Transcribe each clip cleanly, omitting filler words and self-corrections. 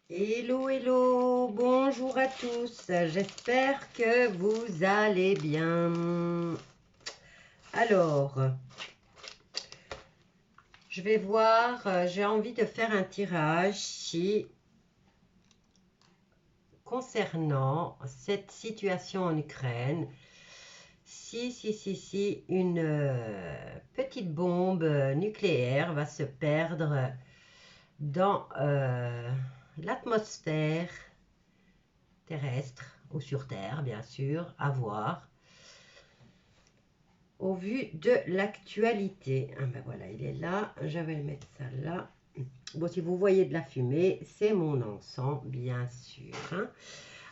Hello, hello, bonjour à tous, j'espère que vous allez bien. Alors, je vais voir, j'ai envie de faire un tirage concernant cette situation en Ukraine. Si une petite bombe nucléaire va se perdre dans l'atmosphère terrestre ou sur Terre, bien sûr, à voir. Au vu de l'actualité. Ah ben voilà, il est là. Je vais le mettre ça là. Bon, si vous voyez de la fumée, c'est mon encens, bien sûr. Hein.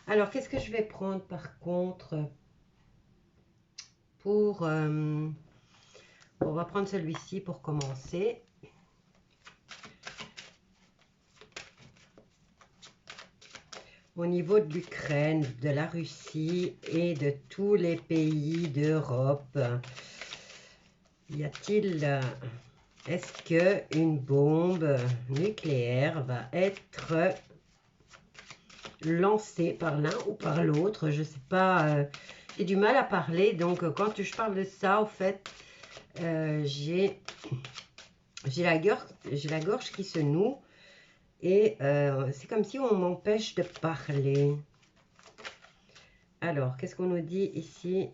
Alors, qu'est-ce que je vais prendre par contre pour... on va prendre celui-ci pour commencer. Au niveau de l'Ukraine, de la Russie et de tous les pays d'Europe, y a-t-il... est-ce qu'une bombe nucléaire va être lancée par l'un ou par l'autre? Je ne sais pas, j'ai du mal à parler, donc quand je parle de ça, au fait, j'ai la gorge qui se noue et c'est comme si on m'empêche de parler. Alors, qu'est-ce qu'on nous dit ici?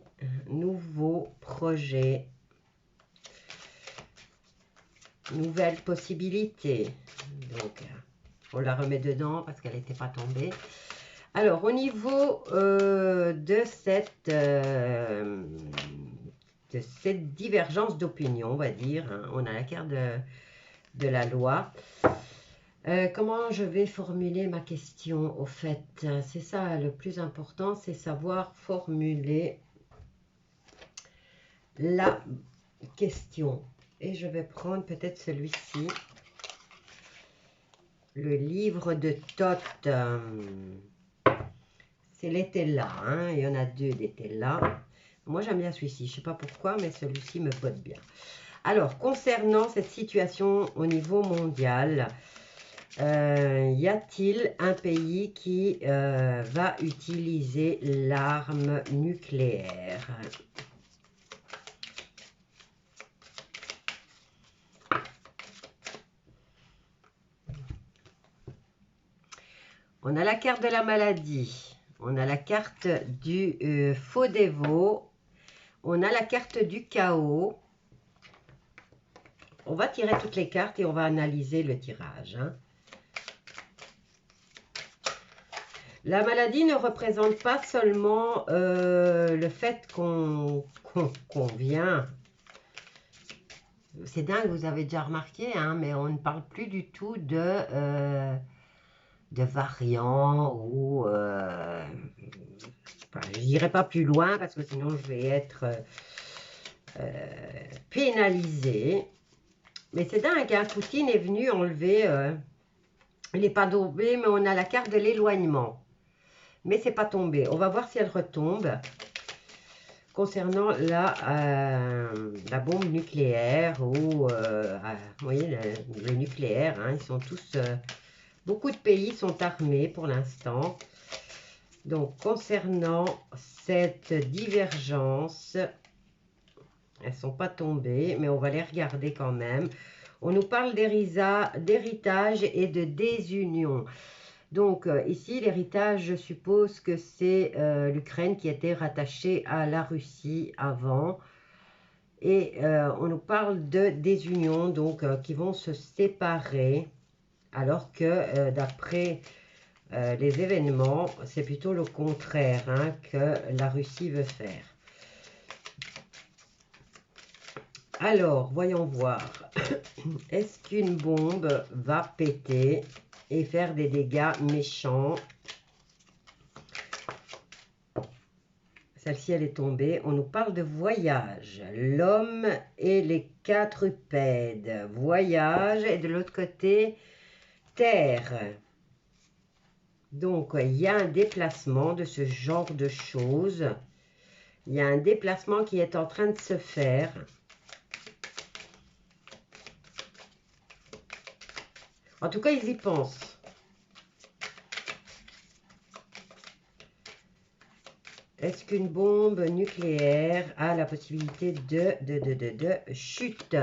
Nouveau projet. Nouvelle possibilité. Donc, on la remet dedans parce qu'elle n'était pas tombée. Alors, au niveau de cette divergence d'opinion, on va dire, hein, on a la carte de la loi. Comment je vais formuler ma question, au fait? C'est ça le plus important, c'est savoir formuler la question. Et je vais prendre peut-être celui-ci. Le livre de Thoth. C'est l'été-là. Hein, il y en a deux d'été-là. Moi, j'aime bien celui-ci. Je ne sais pas pourquoi, mais celui-ci me botte bien. Alors, concernant cette situation au niveau mondial, y a-t-il un pays qui va utiliser l'arme nucléaire? On a la carte de la maladie. On a la carte du faux dévot. On a la carte du chaos. On va tirer toutes les cartes et on va analyser le tirage. Hein. La maladie ne représente pas seulement le fait qu'on vient. C'est dingue, vous avez déjà remarqué, hein, mais on ne parle plus du tout de variants ou... enfin, je n'irai pas plus loin parce que sinon je vais être pénalisée. Mais c'est dingue, hein, Poutine est venu enlever... il n'est pas tombé, mais on a la carte de l'éloignement. Mais c'est pas tombé. On va voir si elle retombe. Concernant la bombe nucléaire ou vous voyez, le nucléaire, hein, ils sont tous, beaucoup de pays sont armés pour l'instant. Donc concernant cette divergence, elles ne sont pas tombées, mais on va les regarder quand même. On nous parle d'héritage et de désunion. Donc ici, l'héritage, je suppose que c'est l'Ukraine qui était rattachée à la Russie avant. Et on nous parle de désunion, donc qui vont se séparer, alors que d'après les événements, c'est plutôt le contraire hein, que la Russie veut faire. Alors, voyons voir. Est-ce qu'une bombe va péter et faire des dégâts méchants? Celle-ci, elle est tombée. On nous parle de voyage. L'homme et les quadrupèdes. Voyage. Et de l'autre côté, terre. Donc, il y a un déplacement de ce genre de choses. Il y a un déplacement qui est en train de se faire. En tout cas, ils y pensent. Est-ce qu'une bombe nucléaire a la possibilité de chute?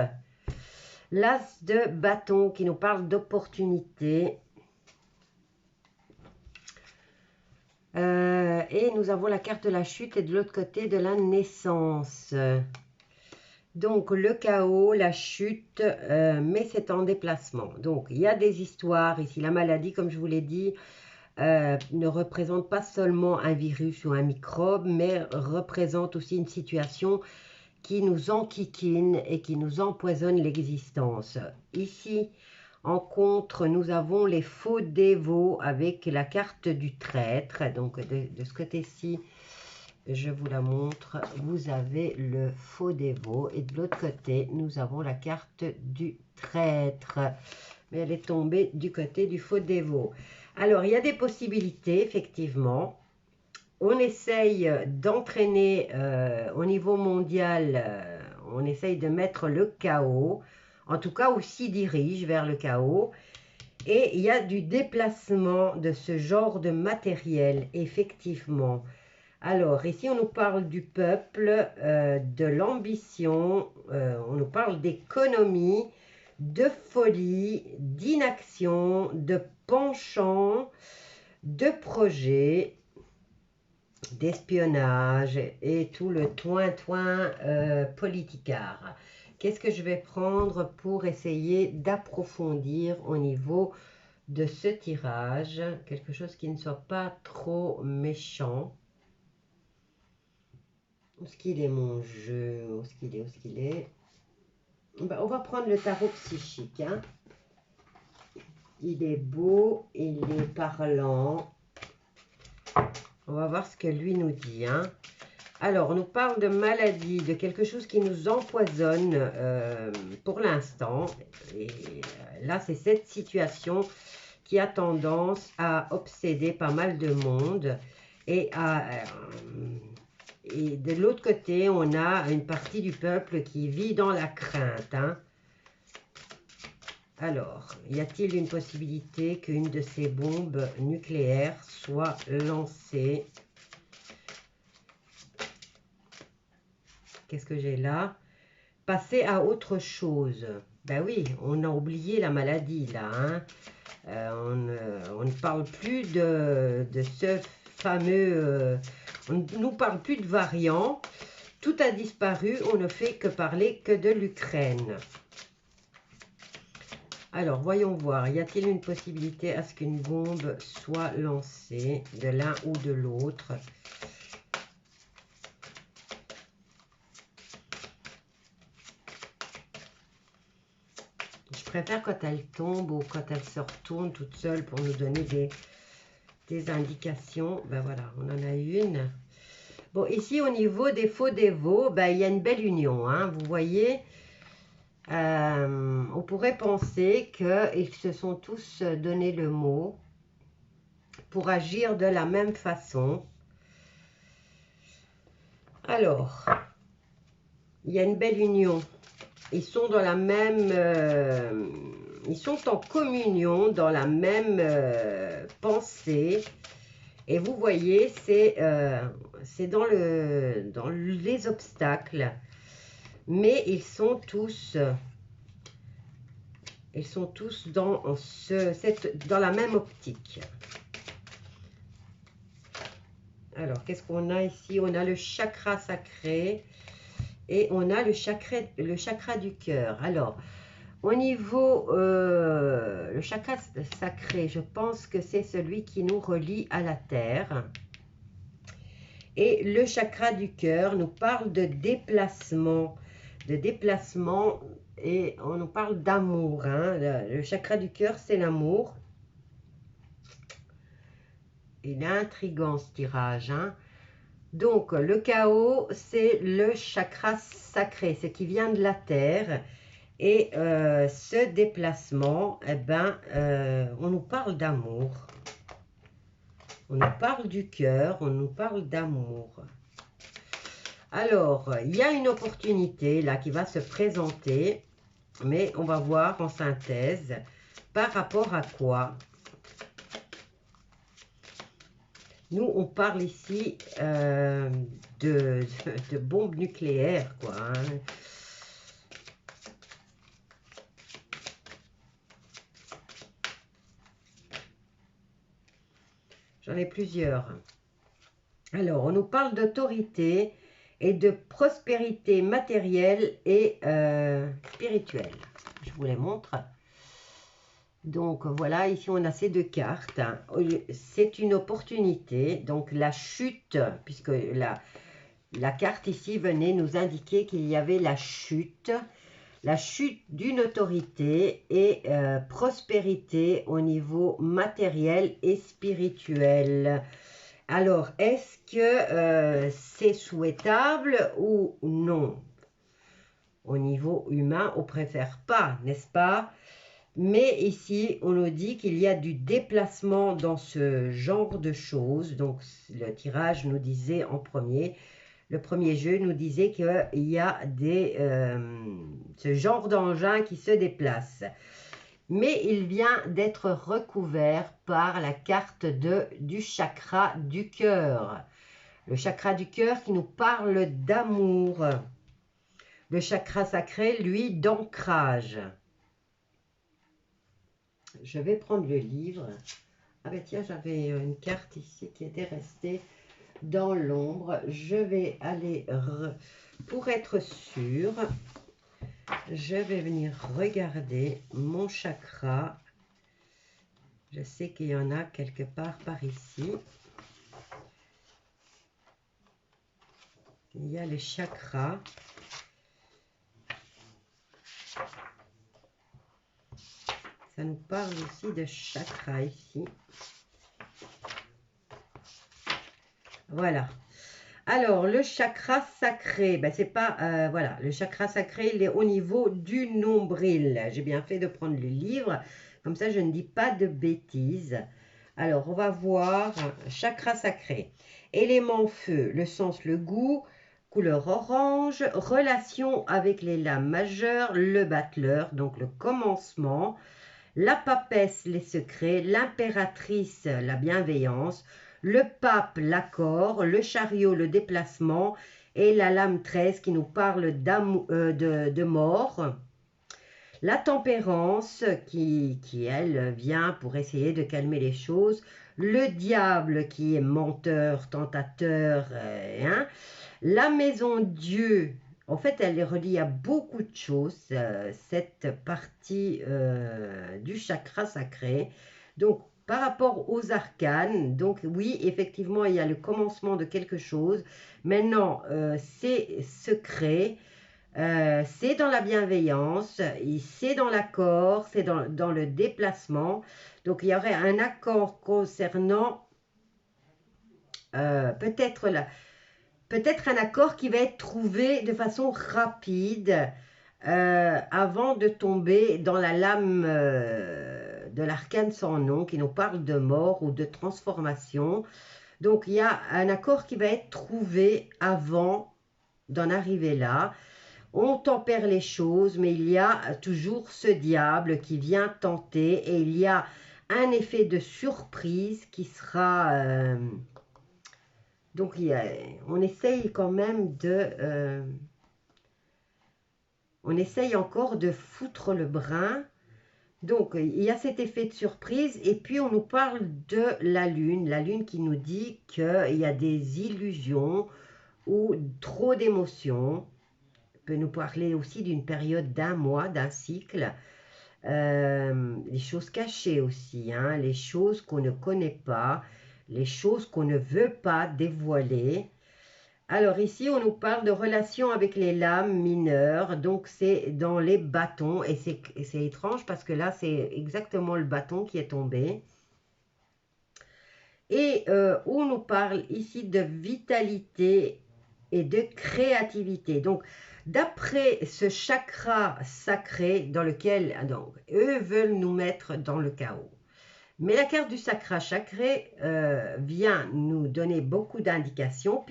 L'as de bâton qui nous parle d'opportunité. Et nous avons la carte de la chute et de l'autre côté de la naissance. Donc le chaos, la chute, mais c'est en déplacement. Donc il y a des histoires ici. La maladie, comme je vous l'ai dit, ne représente pas seulement un virus ou un microbe, mais représente aussi une situation qui nous enquiquine et qui nous empoisonne l'existence. Ici, en contre, nous avons les faux dévots avec la carte du traître. Donc, de ce côté-ci, je vous la montre. Vous avez le faux dévot. Et de l'autre côté, nous avons la carte du traître. Mais elle est tombée du côté du faux dévot. Alors, il y a des possibilités, effectivement. On essaye d'entraîner au niveau mondial, on essaye de mettre le chaos. En tout cas, on s'y dirige vers le chaos. Et il y a du déplacement de ce genre de matériel, effectivement. Alors, ici, on nous parle du peuple, de l'ambition, on nous parle d'économie, de folie, d'inaction, de penchant, de projet, d'espionnage et tout le toin-toin politicard. Qu'est-ce que je vais prendre pour essayer d'approfondir au niveau de ce tirage? Quelque chose qui ne soit pas trop méchant. Où est-ce qu'il est mon jeu? Où est-ce qu'il est? Où est-ce qu'il est? Ben, on va prendre le tarot psychique. Hein. Il est beau, il est parlant. On va voir ce que lui nous dit. Hein. Alors, on nous parle de maladie, de quelque chose qui nous empoisonne pour l'instant. Et là, c'est cette situation qui a tendance à obséder pas mal de monde. Et de l'autre côté, on a une partie du peuple qui vit dans la crainte. Hein. Alors, y a-t-il une possibilité qu'une de ces bombes nucléaires soit lancée? Qu'est-ce que j'ai là? Passer à autre chose. Ben oui, on a oublié la maladie là. Hein. On ne parle plus de ce fameux... on ne nous parle plus de variants. Tout a disparu. On ne fait que parler que de l'Ukraine. Alors, voyons voir. Y a-t-il une possibilité à ce qu'une bombe soit lancée de l'un ou de l'autre? Je préfère quand elle tombe ou quand elle se retourne toute seule pour nous donner des indications. Ben voilà, on en a une. Bon, ici, au niveau des faux dévots, ben, il y a une belle union. Hein, vous voyez, on pourrait penser qu'ils se sont tous donné le mot pour agir de la même façon. Alors, il y a une belle union. Ils sont dans la même... ils sont en communion, dans la même pensée. Et vous voyez, c'est dans les obstacles. Mais ils sont tous dans, dans la même optique. Alors, qu'est-ce qu'on a ici? On a le chakra sacré. Et on a le chakra du cœur. Alors, au niveau, le chakra sacré, je pense que c'est celui qui nous relie à la terre. Et le chakra du cœur nous parle de déplacement. Et on nous parle d'amour. Hein. Le chakra du cœur, c'est l'amour. Il est intriguant ce tirage. Hein. Donc, le chaos, c'est le chakra sacré, ce qui vient de la terre. Et ce déplacement, eh ben, on nous parle d'amour. On nous parle du cœur, on nous parle d'amour. Alors, il y a une opportunité là qui va se présenter, mais on va voir en synthèse par rapport à quoi. Nous, on parle ici de bombes nucléaires, quoi. Hein. J'en ai plusieurs. Alors, on nous parle d'autorité et de prospérité matérielle et spirituelle. Je vous les montre. Donc, voilà, ici, on a ces deux cartes. C'est une opportunité. Donc, la chute, puisque la carte ici venait nous indiquer qu'il y avait la chute d'une autorité et prospérité au niveau matériel et spirituel. Alors, est-ce que c'est souhaitable ou non? Au niveau humain, on préfère pas, n'est-ce pas? Mais ici, on nous dit qu'il y a du déplacement dans ce genre de choses. Donc, le tirage nous disait en premier, le premier jeu nous disait qu'il y a ce genre d'engin qui se déplace. Mais il vient d'être recouvert par la carte du chakra du cœur. Le chakra du cœur qui nous parle d'amour. Le chakra sacré, lui, d'ancrage. Je vais prendre le livre. Ah ben tiens, j'avais une carte ici qui était restée dans l'ombre. Je vais aller, pour être sûre, je vais venir regarder mon chakra. Je sais qu'il y en a quelque part par ici. Il y a les chakras. Ça nous parle aussi de chakras ici. Voilà. Alors, le chakra sacré, ben c'est pas... voilà, le chakra sacré, il est au niveau du nombril. J'ai bien fait de prendre le livre. Comme ça, je ne dis pas de bêtises. Alors, on va voir chakra sacré. Élément feu, le sens, le goût, couleur orange, relation avec les lames majeures, le battleur, donc le commencement, la papesse, les secrets, l'impératrice, la bienveillance, le pape, l'accord, le chariot, le déplacement et la lame 13 qui nous parle de mort. La tempérance qui, elle, vient pour essayer de calmer les choses. Le diable qui est menteur, tentateur. Hein. La maison Dieu, en fait, elle est reliée à beaucoup de choses, cette partie du chakra sacré. Donc, par rapport aux arcanes, donc oui, effectivement, il y a le commencement de quelque chose. Maintenant, c'est secret. C'est dans la bienveillance, c'est dans l'accord, c'est dans le déplacement. Donc, il y aurait un accord concernant peut-être un accord qui va être trouvé de façon rapide avant de tomber dans la lame de l'arcane sans nom qui nous parle de mort ou de transformation. Donc, il y a un accord qui va être trouvé avant d'en arriver là. On tempère les choses, mais il y a toujours ce diable qui vient tenter et il y a un effet de surprise qui sera... donc, on essaye quand même on essaye encore de foutre le brin. Donc, il y a cet effet de surprise et puis on nous parle de la lune qui nous dit qu'il y a des illusions ou trop d'émotions. Peut nous parler aussi d'une période d'un mois, d'un cycle. Les choses cachées aussi, hein, les choses qu'on ne connaît pas, les choses qu'on ne veut pas dévoiler. Alors ici, on nous parle de relations avec les lames mineures, donc c'est dans les bâtons, et c'est étrange parce que là, c'est exactement le bâton qui est tombé. Et on nous parle ici de vitalité et de créativité. Donc, d'après ce chakra sacré dans lequel, donc, eux veulent nous mettre dans le chaos. Mais la carte du chakra sacré vient nous donner beaucoup d'indications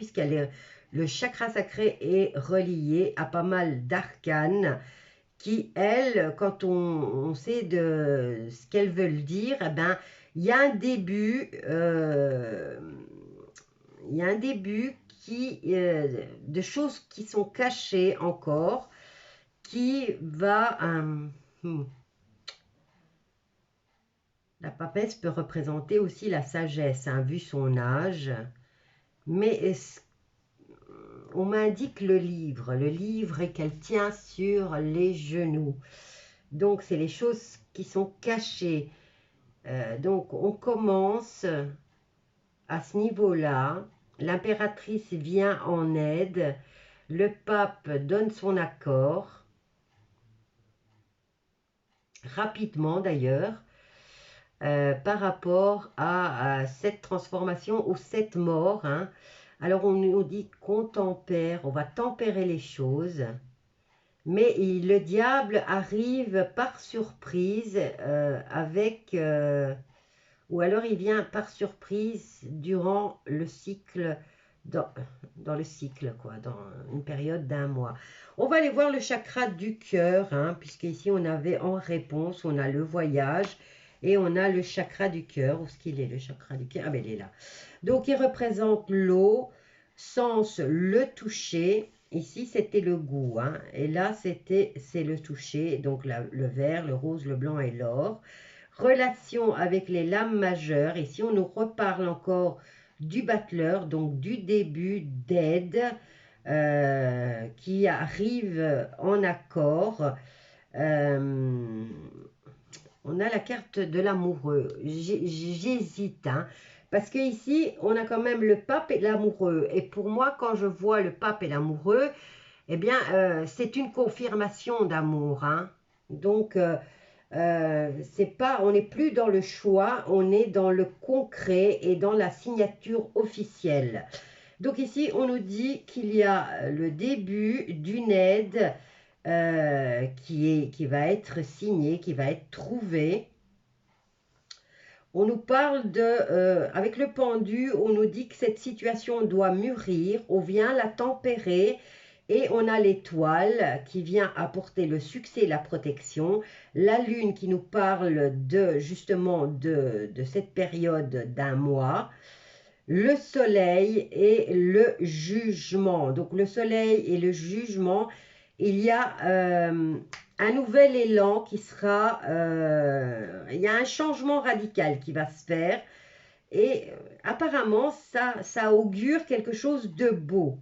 le chakra sacré est relié à pas mal d'arcanes qui, elles, quand on sait de ce qu'elles veulent dire, eh ben, il y a un début il y a un début de choses qui sont cachées encore, qui va... la papesse peut représenter aussi la sagesse, hein, vu son âge. Mais on m'indique le livre et qu'elle tient sur les genoux. Donc, c'est les choses qui sont cachées. Donc, on commence à ce niveau-là. L'impératrice vient en aide. Le pape donne son accord. Rapidement, d'ailleurs. Par rapport à cette transformation ou cette mort. Hein. Alors, on nous dit qu'on tempère, on va tempérer les choses. Mais le diable arrive par surprise ou alors il vient par surprise durant le cycle, dans le cycle, quoi, dans une période d'1 mois. On va aller voir le chakra du cœur, hein, puisqu'ici on avait en réponse, on a le voyage et on a le chakra du cœur. Où est-ce qu'il est, le chakra du cœur? Ah ben il est là. Donc il représente l'eau, sens le toucher. Ici, c'était le goût, hein, et là, c'est le toucher, donc le vert, le rose, le blanc et l'or. Relation avec les lames majeures. Ici, on nous reparle encore du battleur, donc du début d'aide qui arrive en accord. On a la carte de l'amoureux. J'hésite, hein. Parce qu'ici, on a quand même le pape et l'amoureux. Et pour moi, quand je vois le pape et l'amoureux, eh bien, c'est une confirmation d'amour. Hein. Donc, on n'est plus dans le choix, on est dans le concret et dans la signature officielle. Donc ici, on nous dit qu'il y a le début d'une aide qui va être signée, qui va être trouvée. On nous parle avec le pendu, on nous dit que cette situation doit mûrir, on vient la tempérer et on a l'étoile qui vient apporter le succès et la protection. La lune qui nous parle justement de cette période d'1 mois. Le soleil et le jugement. Donc le soleil et le jugement, il y a un nouvel élan qui sera, il y a un changement radical qui va se faire et apparemment ça augure quelque chose de beau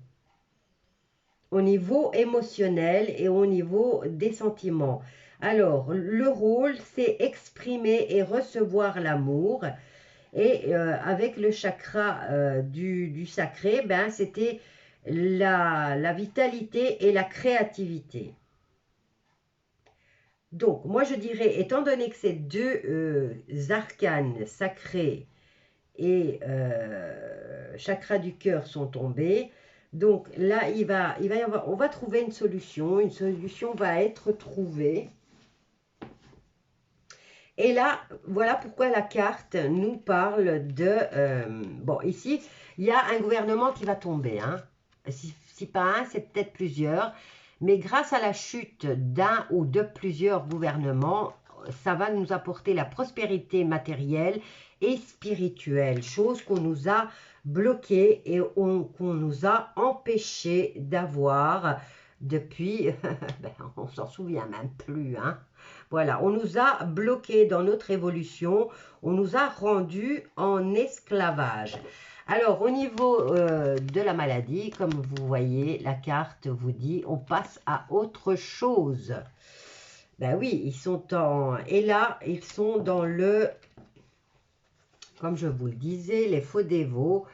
au niveau émotionnel et au niveau des sentiments. Alors le rôle, c'est exprimer et recevoir l'amour. Et avec le chakra du sacré, ben, c'était la vitalité et la créativité. Donc, moi je dirais, étant donné que ces deux arcanes sacrés et chakra du cœur sont tombés, donc là, on va trouver une solution va être trouvée. Et là, voilà pourquoi la carte nous parle de... bon, ici, il y a un gouvernement qui va tomber. Hein. Si pas un, c'est peut-être plusieurs. Mais grâce à la chute d'un ou de plusieurs gouvernements, ça va nous apporter la prospérité matérielle et spirituelle. Chose qu'on nous a bloquée et qu'on nous a empêché d'avoir depuis... ben, on s'en souvient même plus, hein. Voilà, on nous a bloqués dans notre évolution, on nous a rendus en esclavage. Alors, au niveau de la maladie, comme vous voyez, la carte vous dit, on passe à autre chose. Ben oui, ils sont en... Et là, ils sont dans le... Comme je vous le disais, les faux dévots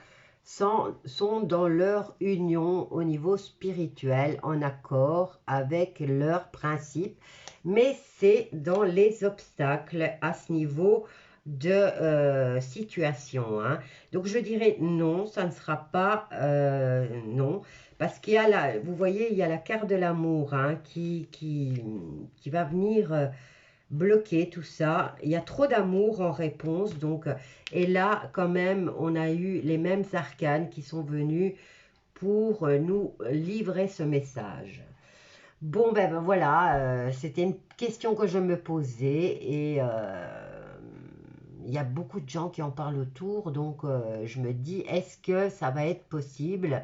sont dans leur union au niveau spirituel, en accord avec leurs principes. Mais c'est dans les obstacles à ce niveau de situation. Hein. Donc, je dirais non, ça ne sera pas non. Parce qu'il y a là, vous voyez, il y a la carte de l'amour hein, qui va venir bloquer tout ça. Il y a trop d'amour en réponse. Donc, et là, quand même, on a eu les mêmes arcanes qui sont venus pour nous livrer ce message. Bon, ben voilà, c'était une question que je me posais et il y a beaucoup de gens qui en parlent autour, donc je me dis, est-ce que ça va être possible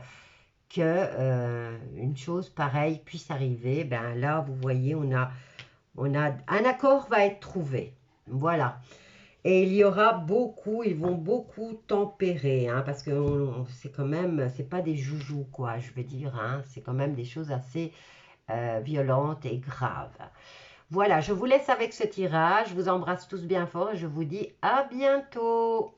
que une chose pareille puisse arriver? Ben là, vous voyez, un accord va être trouvé. Voilà. Et il y aura beaucoup, ils vont beaucoup tempérer, hein, parce que c'est quand même, c'est pas des joujoux, quoi, je veux dire, hein, c'est quand même des choses assez violentes et graves. Voilà, je vous laisse avec ce tirage, je vous embrasse tous bien fort et je vous dis à bientôt.